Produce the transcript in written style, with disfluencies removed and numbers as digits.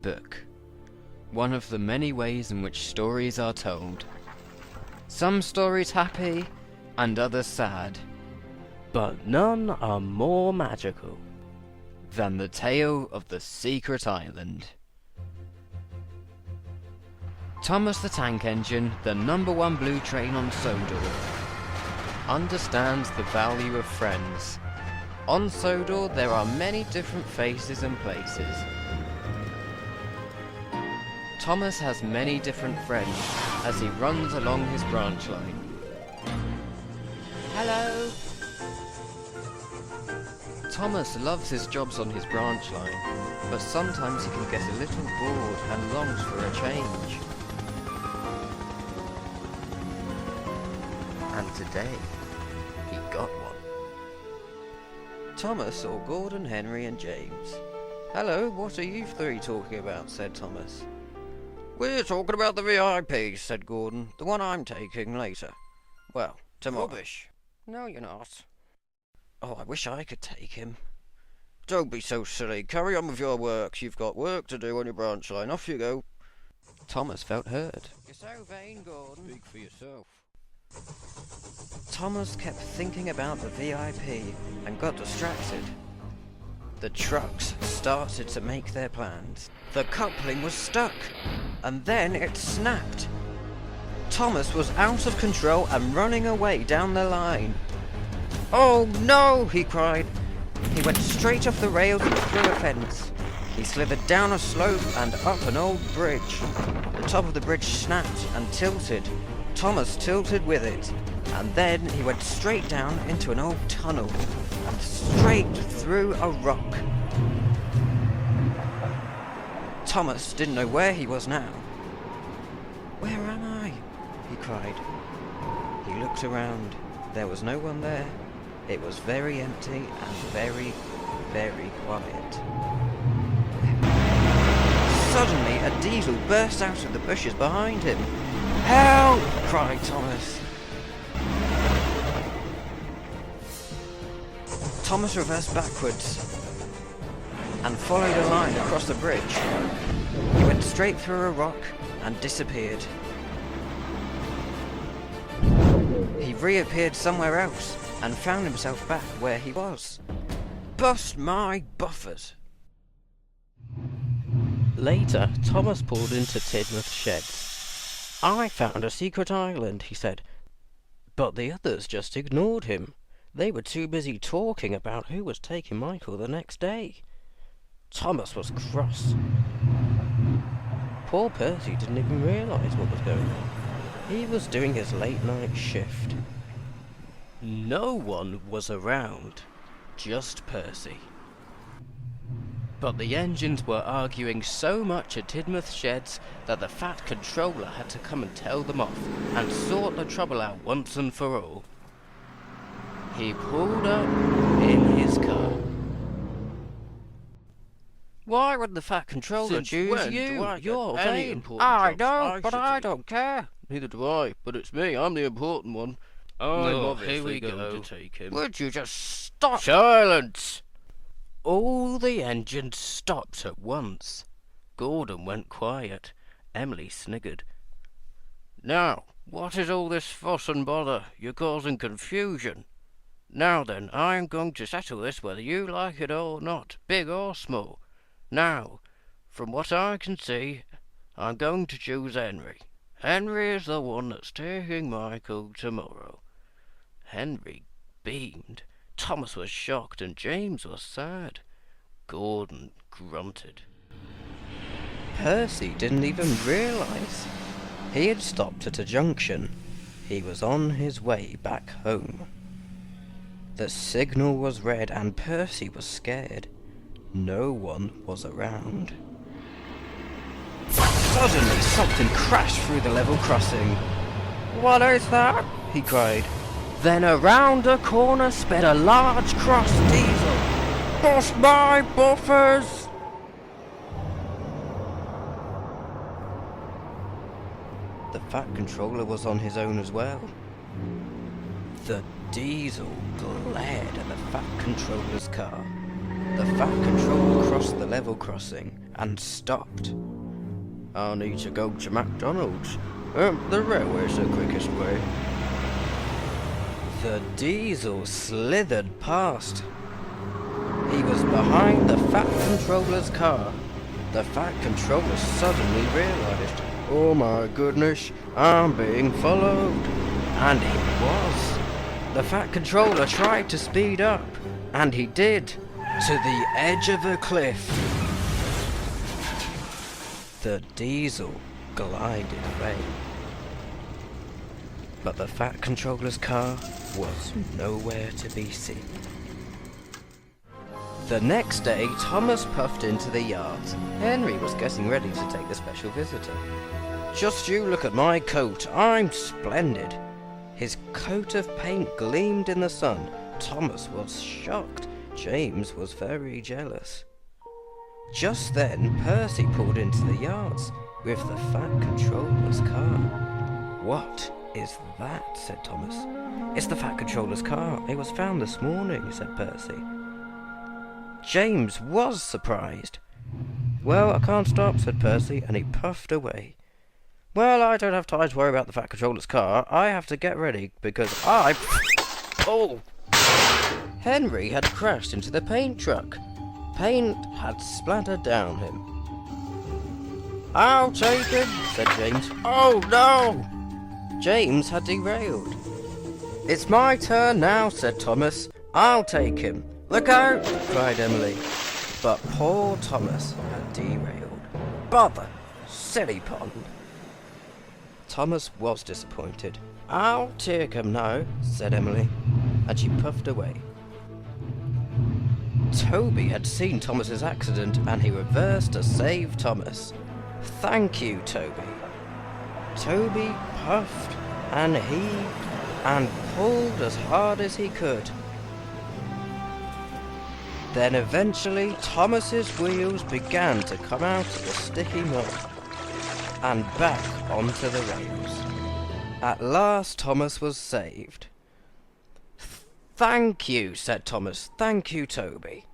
book, one of the many ways in which stories are told. Some stories happy, and others sad, but none are more magical than the tale of the secret island. Thomas the Tank Engine, the #1 blue train on Sodor, understands the value of friends. On Sodor there are many different faces and places. Thomas has many different friends as he runs along his branch line. Hello! Thomas loves his jobs on his branch line, but sometimes he can get a little bored and longs for a change. And today, he got one. Thomas saw Gordon, Henry and James. "Hello, what are you three talking about?" said Thomas. "We're talking about the VIP," said Gordon. "The one I'm taking later. Well, tomorrow." "Rubbish." "No, you're not." "Oh, I wish I could take him." "Don't be so silly. Carry on with your work. You've got work to do on your branch line. Off you go." Thomas felt heard. "You're so vain, Gordon." "Speak for yourself." Thomas kept thinking about the VIP and got distracted. The trucks started to make their plans. The coupling was stuck, and then it snapped. Thomas was out of control and running away down the line. "Oh no!" he cried. He went straight off the rails and through a fence. He slithered down a slope and up an old bridge. The top of the bridge snapped and tilted. Thomas tilted with it, and then he went straight down into an old tunnel and straight through a rock. Thomas didn't know where he was now. "Where am I?" he cried. He looked around. There was no one there. It was very empty and very, very quiet. Suddenly, a diesel burst out of the bushes behind him. "Help!" cried Thomas. Thomas reversed backwards and followed a line across the bridge. He went straight through a rock and disappeared. He reappeared somewhere else and found himself back where he was. Bust my buffers! Later, Thomas pulled into Tidmouth's sheds. "I found a secret island," he said. But the others just ignored him. They were too busy talking about who was taking Michael the next day. Thomas was cross. Poor Percy didn't even realise what was going on. He was doing his late-night shift. No one was around, just Percy. But the engines were arguing so much at Tidmouth's sheds that the fat controller had to come and tell them off and sort the trouble out once and for all. He pulled up in his car. "Why would the fat controller choose you? You're vain." "I know, but I don't care." "Neither do I, but it's me. I'm the important one. I'm obviously going to take him." "Would you just stop?" "Silence!" All the engines stopped at once. Gordon went quiet. Emily sniggered. "Now, what is all this fuss and bother? You're causing confusion. Now then, I'm going to settle this whether you like it or not, big or small. Now, from what I can see, I'm going to choose Henry. Henry is the one that's taking Michael tomorrow." Henry beamed. Thomas was shocked and James was sad. Gordon grunted. Percy didn't even realise. He had stopped at a junction. He was on his way back home. The signal was red and Percy was scared. No one was around. Suddenly something crashed through the level crossing. "What is that?" he cried. Then around a corner sped a large cross diesel. "Bust my buffers!" The fat controller was on his own as well. The diesel glared at the fat controller's car. The fat controller crossed the level crossing and stopped. I need to go to McDonald's. The railway's the quickest way. The diesel slithered past. He was behind the Fat Controller's car. The Fat Controller suddenly realized, oh my goodness, I'm being followed. And he was. The Fat Controller tried to speed up, and he did, to the edge of a cliff. The diesel glided away. But the Fat Controller's car was nowhere to be seen. The next day, Thomas puffed into the yard. Henry was getting ready to take the special visitor. Just you look at my coat, I'm splendid. His coat of paint gleamed in the sun. Thomas was shocked. James was very jealous. Just then, Percy pulled into the yards with the Fat Controller's car. What is that? Said Thomas. It's the Fat Controller's car. It was found this morning, said Percy. James was surprised. Well, I can't stop, said Percy, and he puffed away. Well, I don't have time to worry about the Fat Controller's car. I have to get ready because Oh! Henry had crashed into the paint truck. Paint had splattered down him. I'll take him, said James. Oh no! James had derailed. It's my turn now, said Thomas. I'll take him. Look out! Cried Emily. But poor Thomas had derailed. Bother! Silly pond! Thomas was disappointed. I'll take him now, said Emily, and she puffed away. Toby had seen Thomas's accident, and he reversed to save Thomas. Thank you, Toby. Toby puffed and heaved and pulled as hard as he could. Then eventually Thomas's wheels began to come out of the sticky mud and back onto the rails. At last Thomas was saved. Thank you, said Thomas. Thank you, Toby.